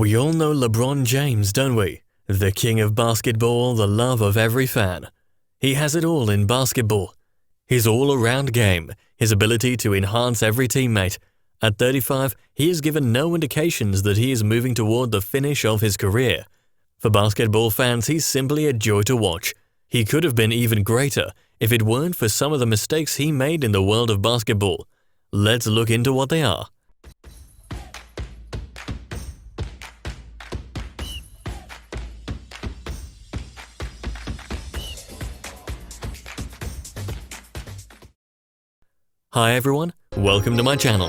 We all know LeBron James, don't we? The king of basketball, the love of every fan. He has it all in basketball. His all-around game, his ability to enhance every teammate. At 35, he has given no indications that he is moving toward the finish of his career. For basketball fans, he's simply a joy to watch. He could have been even greater if it weren't for some of the mistakes he made in the world of basketball. Let's look into what they are. Hi everyone, welcome to my channel.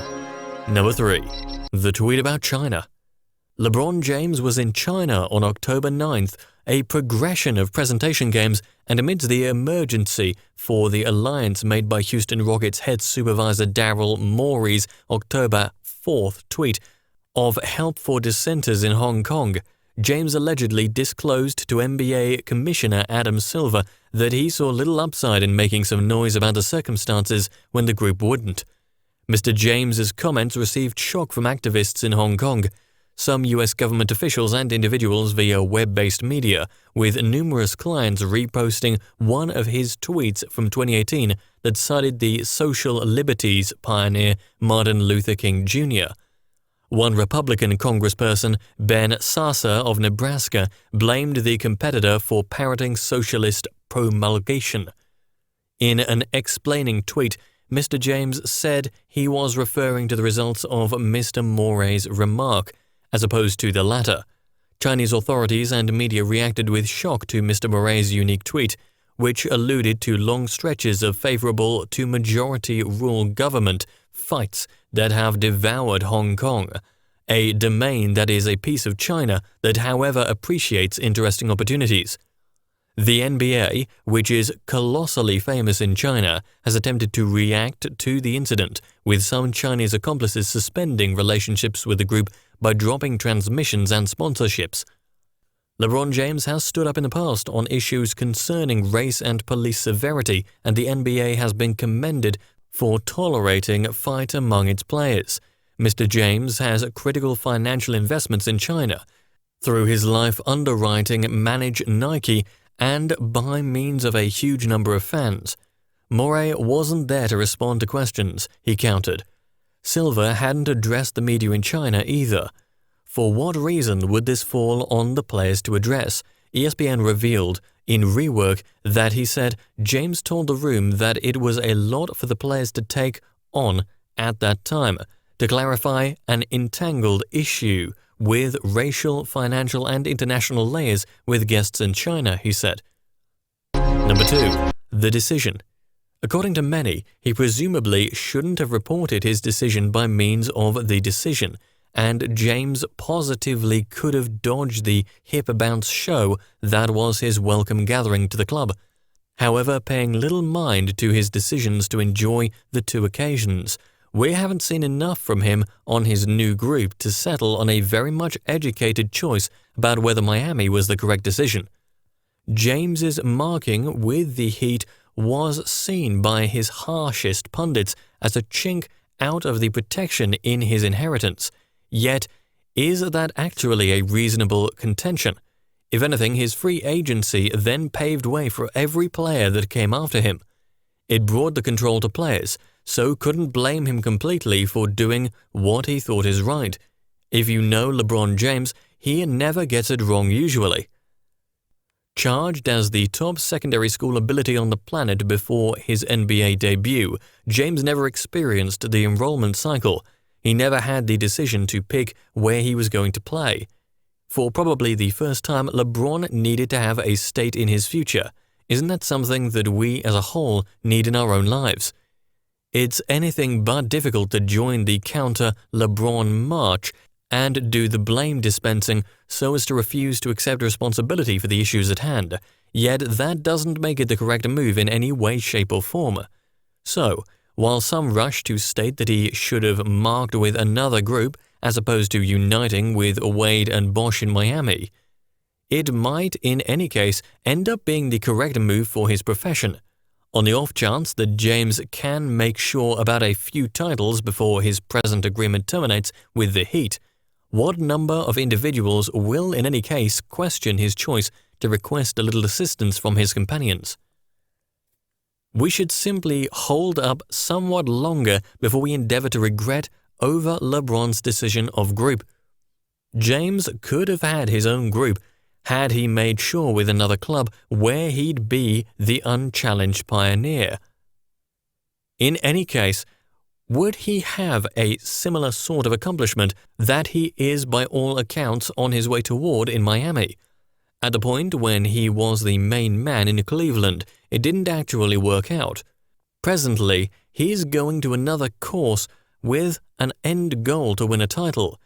Number 3. The tweet about China. LeBron James was in China on October 9th, a progression of presentation games, and amidst the emergency for the alliance made by Houston Rockets head supervisor Daryl Morey's October 4th tweet of help for dissenters in Hong Kong, James allegedly disclosed to NBA Commissioner Adam Silver that he saw little upside in making some noise about the circumstances when the group wouldn't. Mr. James's comments received shock from activists in Hong Kong, some U.S. government officials and individuals via web-based media, with numerous clients reposting one of his tweets from 2018 that cited the social liberties pioneer Martin Luther King Jr. One Republican congressperson, Ben Sasa of Nebraska, blamed the competitor for parroting socialist promulgation. In an explaining tweet, Mr. James said he was referring to the results of Mr. Morey's remark, as opposed to the latter. Chinese authorities and media reacted with shock to Mr. Morey's unique tweet, which alluded to long stretches of favorable to majority rule government fights that have devoured Hong Kong, a domain that is a piece of China that, however, appreciates interesting opportunities. The NBA, which is colossally famous in China, has attempted to react to the incident, with some Chinese accomplices suspending relationships with the group by dropping transmissions and sponsorships. LeBron James has stood up in the past on issues concerning race and police severity, and the NBA has been commended for tolerating fight among its players. Mr. James has critical financial investments in China. Through his life underwriting manage Nike and by means of a huge number of fans. Morey wasn't there to respond to questions, he countered. Silver hadn't addressed the media in China either. For what reason would this fall on the players to address? ESPN revealed in rework that he said James told the room that it was a lot for the players to take on at that time, to clarify an entangled issue with racial, financial, and international layers with guests in China, he said. Number 2. The decision. According to many, he presumably shouldn't have reported his decision by means of the decision, and James positively could have dodged the hip-bounce show that was his welcome gathering to the club. However, paying little mind to his decisions to enjoy the two occasions, we haven't seen enough from him on his new group to settle on a very much educated choice about whether Miami was the correct decision. James's marking with the Heat was seen by his harshest pundits as a chink out of the protection in his inheritance. Yet, is that actually a reasonable contention? If anything, his free agency then paved way for every player that came after him. It brought the control to players, so couldn't blame him completely for doing what he thought is right. If you know LeBron James, he never gets it wrong usually. Charged as the top secondary school ability on the planet before his NBA debut, James never experienced the enrollment cycle. He never had the decision to pick where he was going to play. For probably the first time, LeBron needed to have a stake in his future. Isn't that something that we as a whole need in our own lives? It's anything but difficult to join the counter-LeBron march and do the blame dispensing so as to refuse to accept responsibility for the issues at hand. Yet that doesn't make it the correct move in any way, shape, or form. So, while some rush to state that he should have marked with another group as opposed to uniting with Wade and Bosch in Miami, it might, in any case, end up being the correct move for his profession. On the off chance that James can make sure about a few titles before his present agreement terminates with the Heat, what number of individuals will in any case question his choice to request a little assistance from his companions? We should simply hold up somewhat longer before we endeavor to regret over LeBron's decision of group. James could have had his own group had he made sure with another club where he'd be the unchallenged pioneer. In any case, would he have a similar sort of accomplishment that he is by all accounts on his way toward in Miami? At the point when he was the main man in Cleveland, it didn't actually work out. Presently, he's going to another course with an end goal to win a title.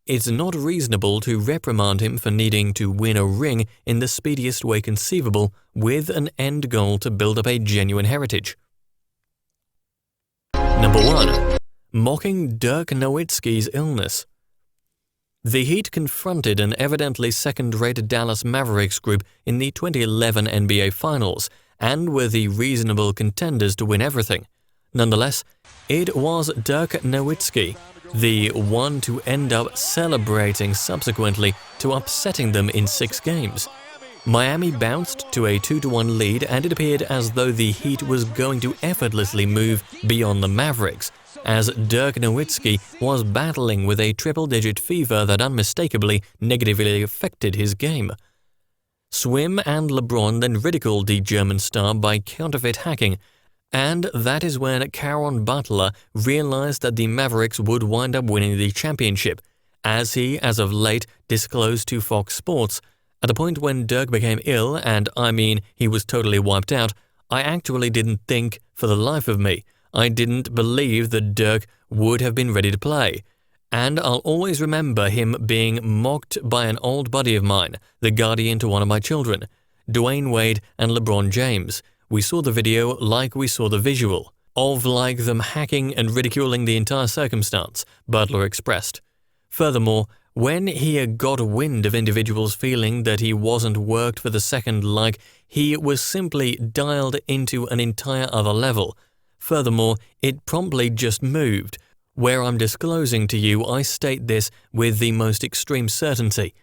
It's not reasonable to reprimand him for needing to win a ring in the speediest way conceivable with an end goal to build up a genuine heritage. Number 1. Mocking Dirk Nowitzki's illness. The Heat confronted an evidently second-rate Dallas Mavericks group in the 2011 NBA Finals and were the reasonable contenders to win everything. Nonetheless, it was Dirk Nowitzki, the one to end up celebrating subsequently to upsetting them in 6 games. Miami bounced to a 2-1 lead, and it appeared as though the Heat was going to effortlessly move beyond the Mavericks, as Dirk Nowitzki was battling with a triple-digit fever that unmistakably negatively affected his game. Swim and LeBron then ridiculed the German star by counterfeit hacking, and that is when Caron Butler realized that the Mavericks would wind up winning the championship, as he, as of late, disclosed to Fox Sports. At the point when Dirk became ill, and I mean he was totally wiped out, I actually didn't think, for the life of me, I didn't believe that Dirk would have been ready to play. And I'll always remember him being mocked by an old buddy of mine, the guardian to one of my children, Dwayne Wade and LeBron James. We saw the video like we saw the visual, of like them hacking and ridiculing the entire circumstance, Butler expressed. Furthermore, when he got wind of individuals feeling that he wasn't worked for the second like, he was simply dialed into an entire other level. Furthermore, it promptly just moved. Where I'm disclosing to you, I state this with the most extreme certainty.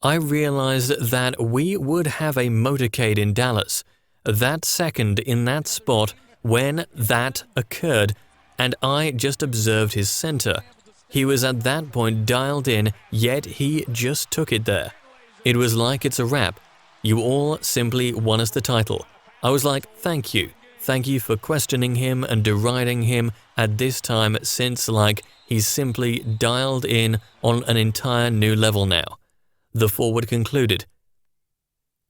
I realized that we would have a motorcade in Dallas, that second in that spot when that occurred, and I just observed his center. He was at that point dialed in, yet he just took it there. It was like it's a wrap. You all simply won us the title. I was like, thank you. Thank you for questioning him and deriding him at this time, since like he's simply dialed in on an entire new level now. The forward concluded.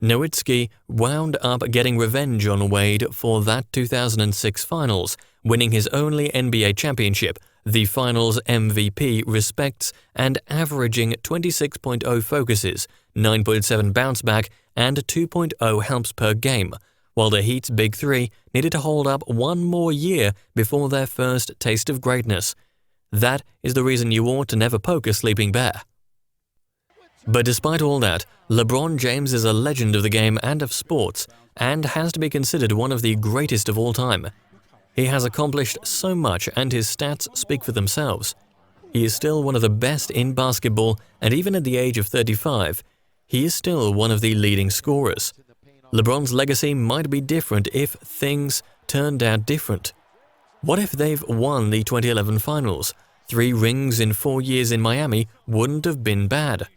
Nowitzki wound up getting revenge on Wade for that 2006 Finals, winning his only NBA championship, the Finals MVP respects, and averaging 26.0 focuses, 9.7 bounce back, and 2.0 helps per game, while the Heat's Big Three needed to hold up one more year before their first taste of greatness. That is the reason you ought to never poke a sleeping bear. But despite all that, LeBron James is a legend of the game and of sports, and has to be considered one of the greatest of all time. He has accomplished so much, and his stats speak for themselves. He is still one of the best in basketball, and even at the age of 35, he is still one of the leading scorers. LeBron's legacy might be different if things turned out different. What if they've won the 2011 Finals? 3 rings in 4 years in Miami wouldn't have been bad.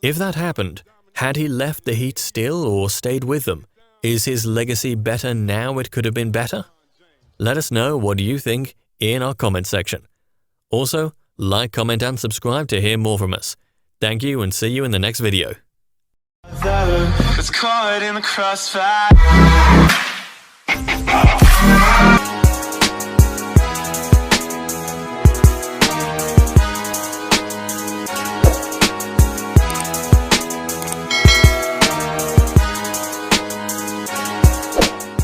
If that happened, had he left the Heat still or stayed with them? Is his legacy better now it could have been better? Let us know what you think in our comment section. Also, like, comment, and subscribe to hear more from us. Thank you, and see you in the next video. It's caught in the crossfire.